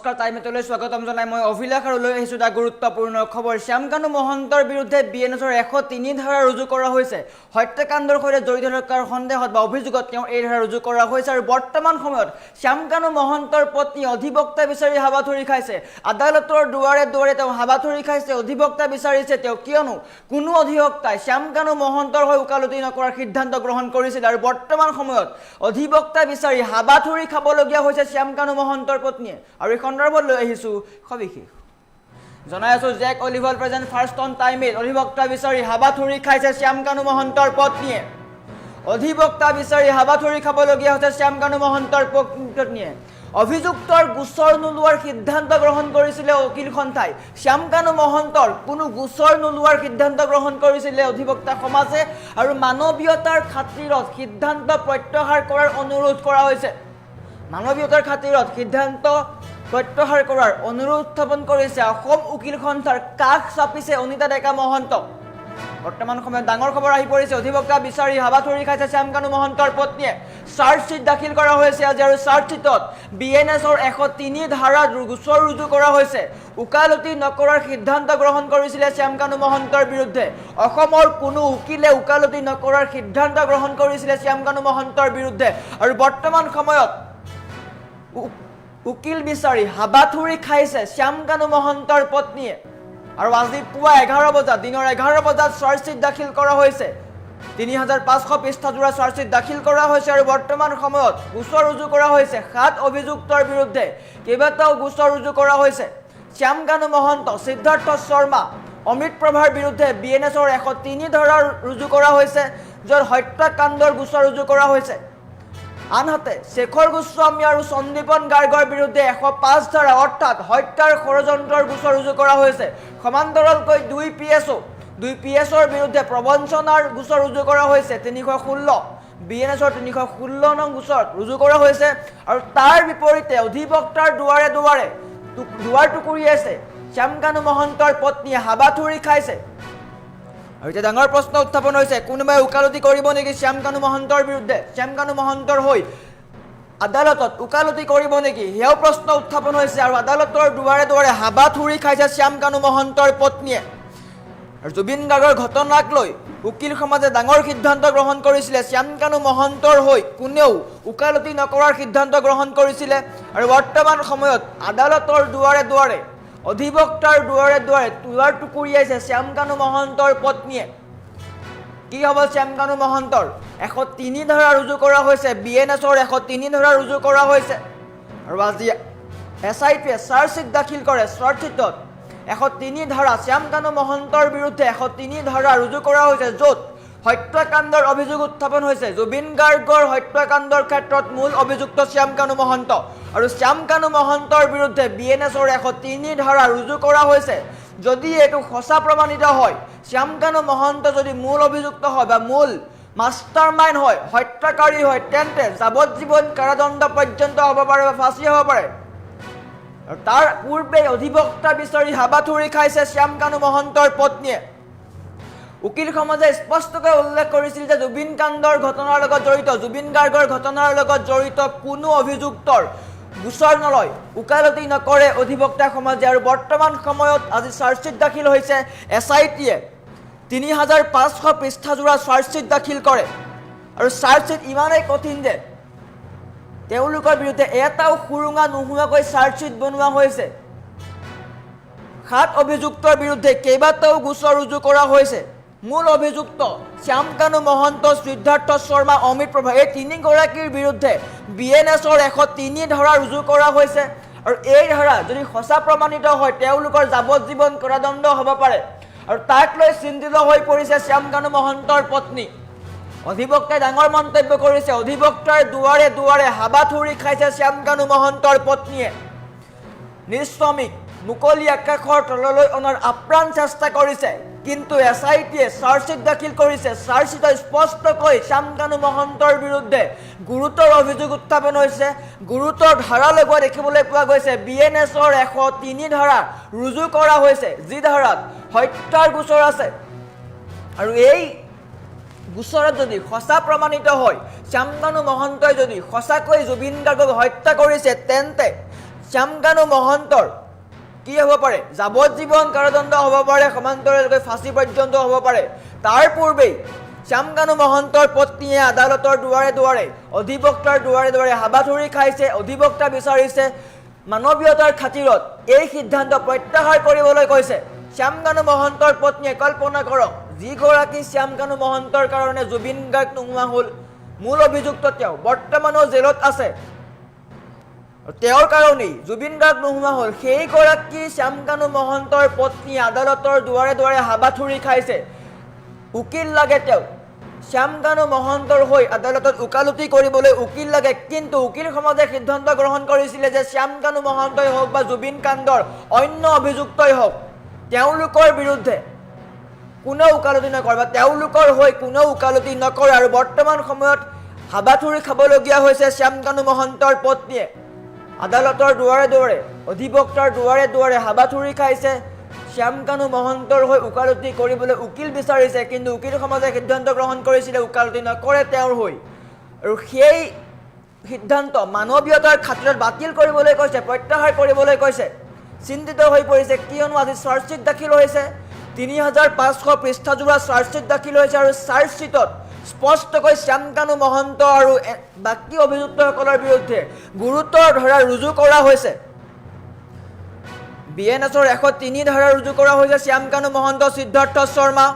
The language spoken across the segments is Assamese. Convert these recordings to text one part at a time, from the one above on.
নমস্কাৰ টাইমলৈ স্বাগতম জনাই মই অভিলাষ আৰু লৈ আহিছোঁ এটা গুৰুত্বপূৰ্ণ খবৰ শ্যামকানু মহন্তৰ বিৰুদ্ধে বিএনএছৰ 103 ধাৰা ৰুজু কৰা হৈছে হত্যাকাণ্ডৰ সৈতে জড়িত থকাৰ সন্দেহত বা অভিযোগত তেওঁ এই ধাৰা ৰুজু কৰা হৈছে আৰু বৰ্তমান সময়ত শ্যামকানু মহন্তৰ পত্নী অধিবক্তা বিচাৰি হাবাথুৰি খাইছে আদালতৰ দুৱাৰে দুৱাৰে তেওঁ হাবাথুৰি খাইছে অধিবক্তা বিচাৰিছে তেওঁ কিয়নো কোনো অধিবক্তাই শ্যামকানু মহন্তৰ হৈ ওকালতি নকৰাৰ সিদ্ধান্ত গ্ৰহণ কৰিছিল আৰু বৰ্তমান সময়ত অধিবক্তা বিচাৰি হাবাথুৰি খাবলগীয়া হৈছে শ্যামকানু মহন্তৰ পত্নীয়ে আৰু এই সন্দৰ্ভত লৈ আহিছোঁ সবিশেষ জনাই আছোঁ Jake Oliver present first on টাইমত অধিবক্তা বিচাৰি হাবাথুৰি খাইছে শ্যামকানু মহন্তৰ পত্নীয়ে অধিবক্তা বিচাৰি হাবাথুৰি খাবলগীয়া হৈছে শ্যামকানু মহন্তৰ পত্নীয়ে অভিযুক্তৰ গোচৰ নোলোৱাৰ সিদ্ধান্ত গ্ৰহণ কৰিছিলে উকিল সন্থাই শ্যামকানু মহন্তৰ কোনো গোচৰ নোলোৱাৰ সিদ্ধান্ত গ্ৰহণ কৰিছিলে অধিবক্তা সমাজে আৰু মানৱীয়তাৰ খাতিৰত সিদ্ধান্ত প্ৰত্যাহাৰ কৰাৰ অনুৰোধ কৰা হৈছে মানৱীয়তাৰ খাতিৰত সিদ্ধান্ত প্ৰত্যাহাৰ কৰাৰ অনুৰোধ উত্থাপন কৰিছে অসম উকিল সন্থাৰ কাষ চাপিছে অনিতা ডেকা মহন্ত বৰ্তমান সময়ত ডাঙৰ খবৰ আহি পৰিছে অধিবক্তা বিচাৰি হাবাথুৰি খাইছে শ্যামকানু মহন্তৰ পত্নীয়ে চাৰ্জশ্বিট দাখিল কৰা হৈছে আজি আৰু চাৰ্জশ্বিটত বিএনএছৰ 103 ধাৰাত গোচৰ ৰুজু কৰা হৈছে ওকালতি নকৰাৰ সিদ্ধান্ত গ্ৰহণ কৰিছিলে শ্যামকানু মহন্তৰ বিৰুদ্ধে অসমৰ কোনো উকিলে ওকালতি নকৰাৰ সিদ্ধান্ত গ্ৰহণ কৰিছিলে শ্যামকানু মহন্তৰ বিৰুদ্ধে আৰু বৰ্তমান সময়ত উকিল বিচাৰি হাবাথুৰি খাইছে শ্যামকানু মহন্তৰ পত্নীয়ে আৰু আজি পুৱা 11 বজাত দিনৰ 11 বজাত চাৰ্জশ্বিট দাখিল কৰা হৈছে 3500 পৃষ্ঠাজোৰা চাৰ্জশ্বিট দাখিল কৰা হৈছে আৰু বৰ্তমান সময়ত গোচৰ ৰুজু কৰা হৈছে 7 অভিযুক্তৰ বিৰুদ্ধে কেইবাটাও গোচৰ ৰুজু কৰা হৈছে শ্যামকানু মহন্ত সিদ্ধাৰ্থ শৰ্মা অমিত প্ৰভাৰ বিৰুদ্ধে বিএনএছৰ 103 ধাৰা ৰুজু কৰা হৈছে য'ত হত্যাকাণ্ডৰ গোচৰ ৰুজু কৰা হৈছে আনহাতে শেখৰ গোস্বামী আৰু সন্দীপন গাৰ্গৰ বিৰুদ্ধে 105 ধাৰা অৰ্থাৎ হত্যাৰ ষড়যন্ত্ৰৰ গোচৰ ৰুজু কৰা হৈছে সমান্তৰালকৈ দুই পিএছৰ বিৰুদ্ধে প্ৰবঞ্চনাৰ গোচৰ ৰুজু কৰা হৈছে 316 বিএনএছৰ 316 নং গোচৰ ৰুজু কৰা হৈছে আৰু তাৰ বিপৰীতে অধিবক্তাৰ দুৱাৰে দুৱাৰে দুৱাৰ টুকুৰিয়াইছে শ্যামকানু মহন্তৰ পত্নীয়ে হাবাথুৰি খাইছে আৰু এটা ডাঙৰ প্ৰশ্ন উত্থাপন হৈছে কোনোবাই ওকালতি কৰিব নেকি শ্যামকানু মহন্তৰ বিৰুদ্ধে শ্যামকানু মহন্তৰ হৈ আদালতত ওকালতি কৰিব নেকি হেও প্ৰশ্ন উত্থাপন হৈছে আৰু আদালতৰ দুৱাৰে দুৱাৰে হাবাথুৰি খাইছে শ্যামকানু মহন্তৰ পত্নীয়ে আৰু জুবিন গাৰ্গৰ ঘটনাক লৈ উকিল সমাজে ডাঙৰ সিদ্ধান্ত গ্ৰহণ কৰিছিলে শ্যামকানু মহন্তৰ হৈ কোনেও ওকালতি নকৰাৰ সিদ্ধান্ত গ্ৰহণ কৰিছিলে আৰু বৰ্তমান সময়ত আদালতৰ দুৱাৰে দুৱাৰে অধিবক্তাৰ দুৱাৰে দুৱাৰে দুৱাৰ টুকুৰিয়াইছে শ্যামকানু মহন্তৰ পত্নীয়ে কি হ'ব শ্যামকানু মহন্তৰ 103 ধাৰা ৰুজু কৰা হৈছে বিএনএছৰ 103 ধাৰা ৰুজু কৰা হৈছে আৰু আজি এছআইটিয়ে চাৰ্জশ্বিট দাখিল কৰে চাৰ্জশ্বিটত 103 ধাৰা শ্যামকানু মহন্তৰ বিৰুদ্ধে 103 ধাৰা ৰুজু কৰা হৈছে য'ত হত্যাকাণ্ডৰ অভিযোগ উত্থাপন হৈছে জুবিন গাৰ্গৰ হত্যাকাণ্ডৰ ক্ষেত্ৰত মূল অভিযুক্ত শ্যামকানু মহন্ত আৰু শ্যামকানু মহন্তৰ বিৰুদ্ধে বিএনএছৰ 103 ধাৰা ৰুজু কৰা হৈছে যদি এইটো সঁচা প্ৰমাণিত হয় শ্যামকানু মহন্ত যদি মূল অভিযুক্ত হয় বা মূল মাষ্টাৰমাইণ্ড হয় হত্যাকাৰী হয় তেন্তে যাৱজ্জীৱন কাৰাদণ্ড পৰ্যন্ত হ'ব পাৰে বা ফাঁচি হ'ব পাৰে আৰু তাৰ পূৰ্বে অধিবক্তা বিচাৰি হাবাথুৰি খাইছে শ্যামকানু মহন্তৰ পত্নীয়ে উকিল সমাজে স্পষ্টকৈ উল্লেখ কৰিছিল যে জুবিন কাণ্ডৰ ঘটনাৰ লগত জড়িত জুবিন গাৰ্গৰ ঘটনাৰ লগত জড়িত কোনো অভিযুক্তৰ গোচৰ নলয় ওকালতি নকৰে অধিবক্তা সমাজে আৰু বৰ্তমান সময়ত আজি চাৰ্জশ্বিট দাখিল হৈছে এছআইটিয়ে 3500 পৃষ্ঠাজোৰা চাৰ্জশ্বিট দাখিল কৰে আৰু চাৰ্জশ্বিট ইমানেই কঠিন যে তেওঁলোকৰ বিৰুদ্ধে এটাও সুৰুঙা নোহোৱাকৈ চাৰ্জশ্বিট বনোৱা হৈছে 7 অভিযুক্তৰ বিৰুদ্ধে কেইবাটাও গোচৰ ৰুজু কৰা হৈছে মূল অভিযুক্ত শ্যামকানু মহন্ত সিদ্ধাৰ্থ শৰ্মা অমিত প্ৰভা এই তিনিগৰাকীৰ বিৰুদ্ধে বিএনএছৰ 103 ধাৰা ৰুজু কৰা হৈছে আৰু এই ধাৰা যদি সঁচা প্ৰমাণিত হয় তেওঁলোকৰ যাৱজ্জীৱন কাৰাদণ্ড হ'ব পাৰে আৰু তাক লৈ চিন্তিত হৈ পৰিছে শ্যামকানু মহন্তৰ পত্নী অধিবক্তাই ডাঙৰ মন্তব্য কৰিছে অধিবক্তাৰ দুৱাৰে দুৱাৰে হাবাথুৰি খাইছে শ্যামকানু মহন্তৰ পত্নীয়ে নিজ স্বামীক মুকলি আকাশৰ তললৈ অনাৰ আপ্ৰাণ চেষ্টা কৰিছে কিন্তু এছআইটিয়ে চাৰ্জশ্বিট দাখিল কৰিছে চাৰ্জশ্বিটত স্পষ্টকৈ শ্যামকানু মহন্তৰ বিৰুদ্ধে গুৰুতৰ অভিযোগ উত্থাপন হৈছে গুৰুতৰ ধাৰা লগোৱা দেখিবলৈ পোৱা গৈছে বিএনএছৰ 103 ধাৰা ৰুজু কৰা হৈছে যি ধাৰাত হত্যাৰ গোচৰ আছে আৰু এই গোচৰত যদি সঁচা প্ৰমাণিত হয় শ্যামকানু মহন্তই যদি সঁচাকৈ জুবিন গাৰ্গক হত্যা কৰিছে তেন্তে শ্যামকানু মহন্তৰ কি হ'ব পাৰে যাৱজ্জীৱন কাৰাদণ্ড হ'ব পাৰে সমান্তৰালকৈ ফাঁচি পৰ্যন্ত হ'ব পাৰে তাৰ পূৰ্বেই শ্যামকানু মহন্তৰ পত্নীয়ে আদালতৰ দুৱাৰে দুৱাৰে অধিবক্তাৰ দুৱাৰে দুৱাৰে হাবাথুৰি খাইছে অধিবক্তা বিচাৰিছে মানৱীয়তাৰ খাতিৰত এই সিদ্ধান্ত প্ৰত্যাহাৰ কৰিবলৈ কৈছে শ্যামকানু মহন্তৰ পত্নীয়ে কল্পনা কৰক যিগৰাকী শ্যামকানু মহন্তৰ কাৰণে জুবিন গাৰ্গ নোহোৱা হ'ল মূল অভিযুক্ত তেওঁ বৰ্তমানো জেলত আছে তেওঁৰ কাৰণেই জুবিন গাৰ্গ নোহোৱা হ'ল সেইগৰাকী শ্যামকানু মহন্তৰ পত্নী আদালতৰ দুৱাৰে দুৱাৰে হাবাথুৰি খাইছে উকিল লাগে তেওঁ শ্যামকানু মহন্তৰ হৈ আদালতত উকালতি কৰিবলৈ উকিল লাগে কিন্তু উকিল সমাজে সিদ্ধান্ত গ্ৰহণ কৰিছিলে যে শ্যামকানু মহন্তই হওক বা জুবিন কাণ্ডৰ অন্য অভিযুক্তই হওক তেওঁলোকৰ বিৰুদ্ধে কোনেও উকালতি নকৰে বা তেওঁলোকৰ হৈ কোনেও উকালতি নকৰে আৰু বৰ্তমান সময়ত হাবাথুৰি খাবলগীয়া হৈছে শ্যামকানু মহন্তৰ পত্নীয়ে আদালতৰ দুৱাৰে দুৱাৰে অধিবক্তাৰ দুৱাৰে দুৱাৰে হাবাথুৰি খাইছে শ্যামকানু মহন্তৰ হৈ উকালতি কৰিবলৈ উকিল বিচাৰিছে কিন্তু উকিল সমাজে সিদ্ধান্ত গ্ৰহণ কৰিছিলে উকালতি নকৰে তেওঁৰ হৈ আৰু সেই সিদ্ধান্ত মানৱীয়তাৰ খাতিৰত বাতিল কৰিবলৈ কৈছে প্ৰত্যাহাৰ কৰিবলৈ কৈছে চিন্তিত হৈ পৰিছে কিয়নো আজি চাৰ্জশ্বিট দাখিল হৈছে ৩৫০০ পৃষ্ঠাজোৰা চাৰ্জশ্বিট দাখিল হৈছে আৰু চাৰ্জশ্বিটত স্পষ্টকৈ শ্যামকানু মহন্ত আৰু বাকী অভিযুক্তসকলৰ বিৰুদ্ধে গুৰুতৰ ধাৰা ৰুজু কৰা হৈছে BNSৰ 103 ধাৰা ৰুজু কৰা হৈছে শ্যামকানু মহন্ত সিদ্ধাৰ্থ শৰ্মা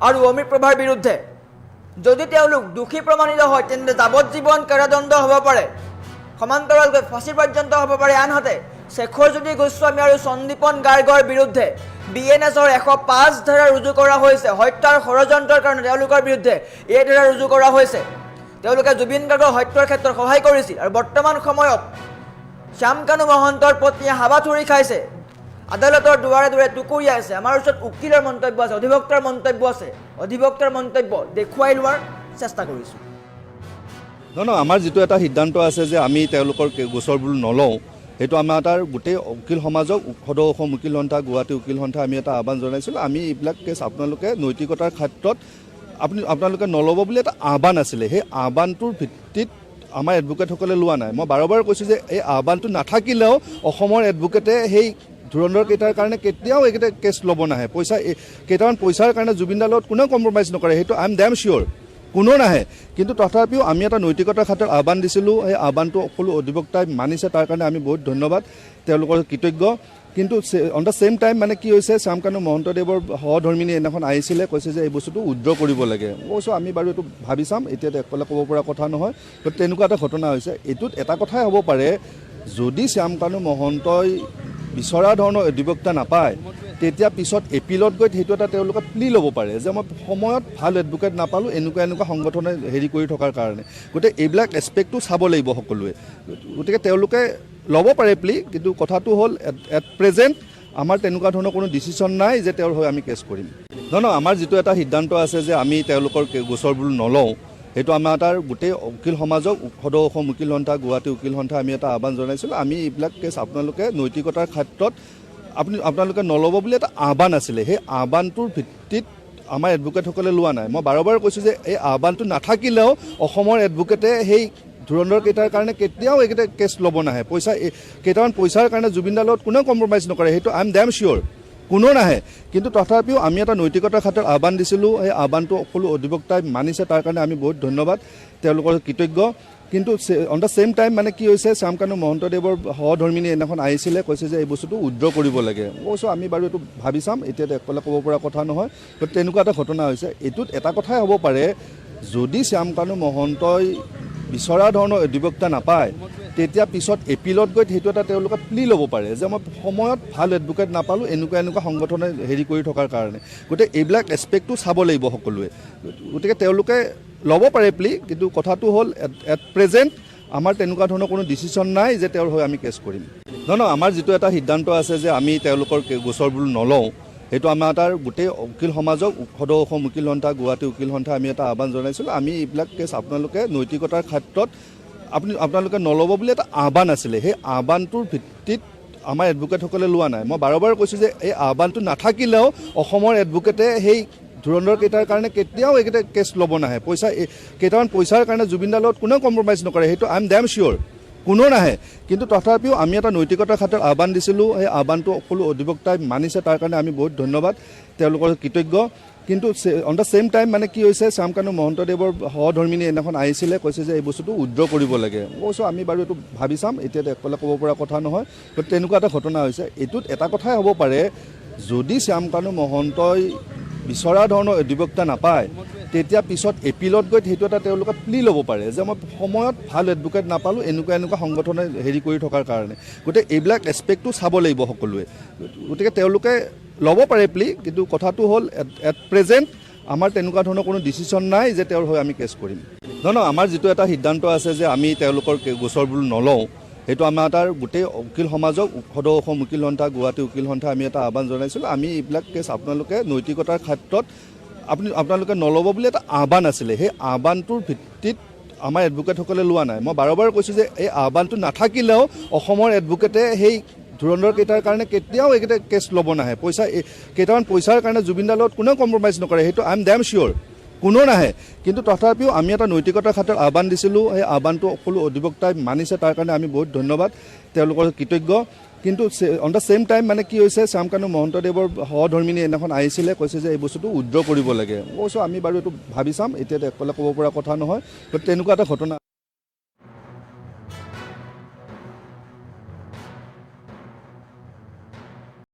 আৰু অমিত প্ৰভাৰ বিৰুদ্ধে যদি তেওঁলোক দোষী প্ৰমাণিত হয় তেন্তে যাৱজ্জীৱন কাৰাদণ্ড হ'ব পাৰে সমান্তৰালকৈ ফাঁচি পৰ্যন্ত হ'ব পাৰে আনহাতে শেখৰজ্যোতি গোস্বামী আৰু সন্দীপন গাৰ্গৰ বিৰুদ্ধে BNSৰ 105 ধাৰা ৰুজু কৰা হৈছে হত্যাৰ ষড়যন্ত্ৰৰ কাৰণে তেওঁলোকৰ বিৰুদ্ধে এই ধাৰা ৰুজু কৰা হৈছে তেওঁলোকে জুবিন গাৰ্গৰ হত্যাৰ ক্ষেত্ৰত সহায় কৰিছিল আৰু বৰ্তমান সময়ত শ্যামকানু মহন্তৰ পত্নীয়ে হাবাথুৰি খাইছে আদালতৰ দুৱাৰে দুৱাৰে টুকুৰিয়াই আছে আমাৰ ওচৰত উকিলৰ মন্তব্য আছে অধিবক্তাৰ মন্তব্য আছে অধিবক্তাৰ মন্তব্য দেখুৱাই লোৱাৰ চেষ্টা কৰিছোঁ নহয় আমাৰ যিটো এটা সিদ্ধান্ত আছে যে আমি তেওঁলোকৰ গোচৰবোৰ নলওঁ সেইটো আমাৰ এটা গোটেই উকিল সমাজক সদৌ অসম উকিল সন্থা গুৱাহাটী উকিল সন্থা আমি এটা আহ্বান জনাইছিলোঁ আমি এইবিলাক কেছ আপোনালোকে নৈতিকতাৰ ক্ষেত্ৰত আপোনালোকে নল'ব বুলি এটা আহ্বান আছিলে সেই আহ্বানটোৰ ভিত্তিত আমাৰ এডভোকেটসকলে লোৱা নাই মই বাৰে বাৰে কৈছোঁ যে এই আহ্বানটো নাথাকিলেও অসমৰ এডভোকেটে সেই ধুৰন্ধৰ কেইটাৰ কাৰণে কেতিয়াও এইকেইটা কেছ ল'ব নাহে পইচা কেইটামান পইচাৰ কাৰণে জুবিনদাৰ লগত কোনেও কম্প্ৰমাইজ নকৰে সেইটো আই এম ডেম চিয়'ৰ কোনো নাহে কিন্তু তথাপিও আমি এটা নৈতিকতাৰ ক্ষেত্ৰত আহ্বান দিছিলোঁ সেই আহ্বানটো সকলো অধিবক্তাই মানিছে তাৰ কাৰণে আমি বহুত ধন্যবাদ তেওঁলোকৰ কৃতজ্ঞ কিন্তু অন দ্য ছেইম টাইম মানে কি হৈছে শ্যামকানু মহন্তদেৱৰ সহধৰ্মিনী এদিনাখন আহিছিলে কৈছে যে এই বস্তুটো উইথড্ৰ কৰিব লাগে মই কৈছোঁ আমি বাৰু এইটো ভাবি চাম এতিয়া অকলে ক'ব পৰা কথা নহয় গতিকে তেনেকুৱা এটা ঘটনা হৈছে এইটোত এটা কথাই হ'ব পাৰে যদি শ্যামকানু মহন্তই বিচৰা ধৰণৰ অধিবক্তা নাপায় তেতিয়া পিছত এপিলত গৈ সেইটো এটা তেওঁলোকে প্লি ল'ব পাৰে যে মই সময়ত ভাল এডভোকেট নাপালোঁ এনেকুৱা সংগঠনে হেৰি কৰি থকাৰ কাৰণে গতিকে এইবিলাক এছপেক্টটো চাব লাগিব সকলোৱে গতিকে তেওঁলোকে ল'ব পাৰে প্লি কিন্তু কথাটো হ'ল এট প্ৰেজেণ্ট আমাৰ তেনেকুৱা ধৰণৰ কোনো ডিচিশ্যন নাই যে তেওঁৰ হৈ আমি কেছ কৰিম নহয় আমাৰ যিটো এটা সিদ্ধান্ত আছে যে আমি তেওঁলোকৰ গোচৰবোৰ নলওঁ সেইটো আমাৰ এটা গোটেই উকিল সমাজক সদৌ অসম উকিল সন্থা গুৱাহাটী উকিল সন্থা আমি এটা আহ্বান জনাইছিলোঁ আমি এইবিলাক কেছ আপোনালোকে নৈতিকতাৰ ক্ষেত্ৰত আপোনালোকে নল'ব বুলি এটা আহ্বান আছিলে সেই আহ্বানটোৰ ভিত্তিত আমাৰ এডভোকেটসকলে লোৱা নাই মই বাৰে বাৰে কৈছোঁ যে এই আহ্বানটো নাথাকিলেও অসমৰ এডভোকেটে সেই ধুৰন্ধৰ কেইটাৰ কাৰণে কেতিয়াও এইকেইটা কেছ ল'ব নাহে পইচা কেইটামান পইচাৰ কাৰণে জুবিনদাৰ লগত কোনেও কম্প্ৰমাইজ নকৰে সেইটো আই এম ডেম চিয়'ৰ কোনো নাহে কিন্তু তথাপিও আমি এটা নৈতিকতাৰ ক্ষেত্ৰত আহ্বান দিছিলোঁ সেই আহ্বানটো সকলো অধিবক্তাই মানিছে তাৰ কাৰণে আমি বহুত ধন্যবাদ তেওঁলোকৰ কৃতজ্ঞ কিন্তু অন দ্য ছেইম টাইম মানে কি হৈছে শ্যামকানু মহন্তদেৱৰ সহধৰ্মিনী এদিনাখন আহিছিলে কৈছে যে এই বস্তুটো উইথড্ৰ কৰিব লাগে মই কৈছোঁ আমি বাৰু এইটো ভাবি চাম এতিয়া অকলে ক'ব পৰা কথা নহয় গতিকে তেনেকুৱা এটা ঘটনা হৈছে এইটোত এটা কথাই হ'ব পাৰে যদি শ্যামকানু মহন্তই বিচৰা ধৰণৰ অধিবক্তা নাপায় তেতিয়া পিছত এপিলত গৈ সেইটো এটা তেওঁলোকে প্লি ল'ব পাৰে যে মই সময়ত ভাল এডভোকেট নাপালোঁ এনেকুৱা সংগঠনে হেৰি কৰি থকাৰ কাৰণে গতিকে এইবিলাক এছপেক্টটো চাব লাগিব সকলোৱে গতিকে তেওঁলোকে ল'ব পাৰে প্লি কিন্তু কথাটো হ'ল এট প্ৰেজেণ্ট আমাৰ তেনেকুৱা ধৰণৰ কোনো ডিচিশ্যন নাই যে তেওঁৰ হৈ আমি কেছ কৰিম নহয় আমাৰ যিটো এটা সিদ্ধান্ত আছে যে আমি তেওঁলোকৰ গোচৰবোৰ নলওঁ সেইটো আমাৰ এটা গোটেই উকিল সমাজক সদৌ অসম উকিল সন্থা গুৱাহাটী উকিল সন্থা আমি এটা আহ্বান জনাইছিলোঁ আমি এইবিলাক কেছ আপোনালোকে নৈতিকতাৰ ক্ষেত্ৰত আপোনালোকে নল'ব বুলি এটা আহ্বান আছিলে সেই আহ্বানটোৰ ভিত্তিত আমাৰ এডভোকেটসকলে লোৱা নাই মই বাৰে বাৰে কৈছোঁ যে এই আহ্বানটো নাথাকিলেও অসমৰ এডভোকেটে সেই ধুৰন্ধৰ কেইটাৰ কাৰণে কেতিয়াও এইকেইটা কেছ ল'ব নাহে পইচা কেইটামান পইচাৰ কাৰণে জুবিনদাৰ লগত কোনেও কম্প্ৰমাইজ নকৰে সেইটো আই এম ডেম চিয়'ৰ কোনো নাহে কিন্তু তথাপিও আমি এটা নৈতিকতাৰ ক্ষেত্ৰত আহ্বান দিছিলোঁ সেই আহ্বানটো সকলো অধিবক্তাই মানিছে তাৰ কাৰণে আমি বহুত ধন্যবাদ তেওঁলোকৰ কৃতজ্ঞ কিন্তু অন দ্য ছেইম টাইম মানে কি হৈছে শ্যামকানু মহন্তদেৱৰ সহধৰ্মিনী এদিনাখন আহিছিলে কৈছে যে এই বস্তুটো উইথড্ৰ কৰিব লাগে মই কৈছোঁ আমি বাৰু এইটো ভাবি চাম এতিয়া অকলে ক'ব পৰা কথা নহয় গতিকে তেনেকুৱা এটা ঘটনা হৈছে এইটোত এটা কথাই হ'ব পাৰে যদি শ্যামকানু মহন্তই বিচৰা ধৰণৰ অধিবক্তা নাপায় তেতিয়া পিছত এপিলত গৈ সেইটো এটা তেওঁলোকে প্লি ল'ব পাৰে যে মই সময়ত ভাল এডভোকেট নাপালোঁ এনেকুৱা সংগঠনে হেৰি কৰি থকাৰ কাৰণে গতিকে এইবিলাক এছপেক্টটো চাব লাগিব সকলোৱে গতিকে তেওঁলোকে ল'ব পাৰে প্লি কিন্তু কথাটো হ'ল এট প্ৰেজেণ্ট আমাৰ তেনেকুৱা ধৰণৰ কোনো ডিচিশ্যন নাই যে তেওঁৰ হৈ আমি কেছ কৰিম নহয় আমাৰ যিটো এটা সিদ্ধান্ত আছে যে আমি তেওঁলোকৰ গোচৰবোৰ নলওঁ সেইটো আমাৰ এটা গোটেই উকিল সমাজক সদৌ অসম উকিল সন্থা গুৱাহাটী উকিল সন্থা আমি এটা আহ্বান জনাইছিলোঁ আমি এইবিলাক কেছ আপোনালোকে নৈতিকতাৰ ক্ষেত্ৰত আপোনালোকে নল'ব বুলি এটা আহ্বান আছিলে সেই আহ্বানটোৰ ভিত্তিত আমাৰ এডভোকেটসকলে লোৱা নাই মই বাৰে বাৰে কৈছোঁ যে এই আহ্বানটো নাথাকিলেও অসমৰ এডভোকেটে সেই ধুৰন্ধৰ কেইটাৰ কাৰণে কেতিয়াও এইকেইটা কেছ ল'ব নাহে কেইটামান পইচাৰ কাৰণে জুবিনদাৰ লগত কোনেও কম্প্ৰমাইজ নকৰে সেইটো আই এম ডেম চিয়'ৰ কোনো নাহে কিন্তু তথাপিও আমি এটা নৈতিকতাৰ ক্ষেত্ৰত আহ্বান দিছিলোঁ সেই আহ্বানটো সকলো অধিবক্তাই মানিছে তাৰ কাৰণে আমি বহুত ধন্যবাদ তেওঁলোকৰ কৃতজ্ঞ কিন্তু অন দ্য ছেইম টাইম মানে কি হৈছে শ্যামকানু মহন্তদেৱৰ সহধৰ্মিনী এদিনাখন আহিছিলে কৈছে যে এই বস্তুটো উইথড্ৰ কৰিব লাগে মই কৈছোঁ আমি বাৰু এইটো ভাবি চাম এতিয়া অকলে ক'ব পৰা কথা নহয় গতিকে তেনেকুৱা এটা ঘটনা